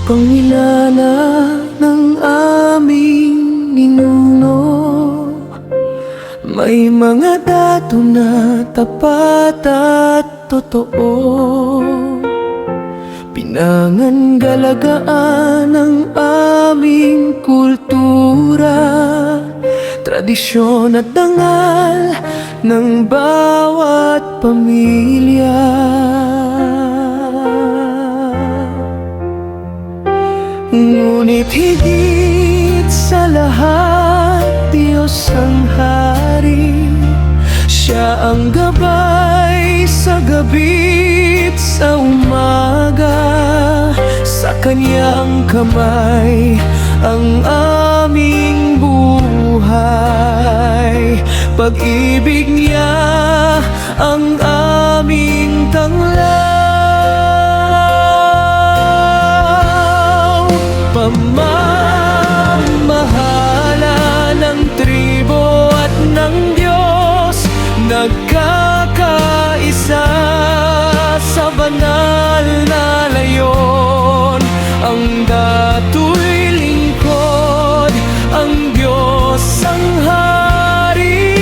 Pangilala ng aming ninuno, may mga dato na tapat at totoo. Pinangangalagaan ang aming kultura, tradisyon at dangal ng bawat pamilya. Ngunit higit sa lahat, Diyos ang hari. Siya ang gabay sa gabi't sa umaga. Sa Kanyang kamay ang aming buhay. Pag-ibig niya ang aming tanglaw. Pamamahala ng tribo at ng Diyos, nagkakaisa sa banal na layon. Ang dato'y lingkod, ang Diyos ang hari.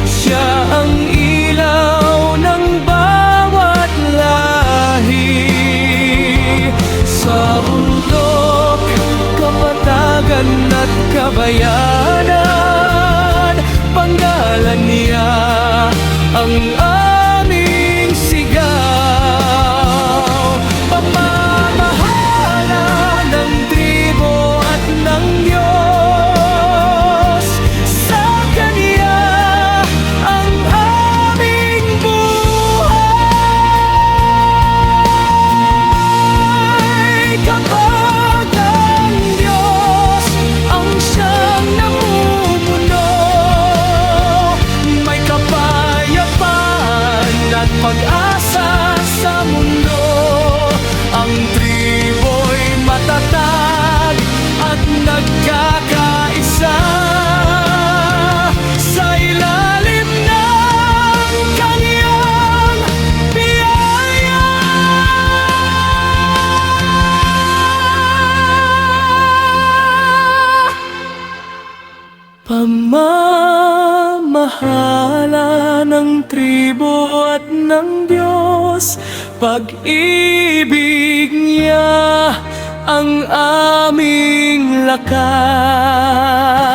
Siya ang ilaw ng bawat lahi. Sa bundok, kapatagan at kabayanan, panggalan niya ang aming sigaw. Pamamahala ng tribo at ng Diyos, sa Kanya ang aming buhay. Kapag ang Diyos ang siyang namumuno, may kapayapaan at pag-asa sa mundo. Ang tribo'y matatag at nagkakaisa sa ilalim ng Kanyang biyaya. Pamamahala ng tribo at ng Diyos, pag-ibig niya ang aming lakas.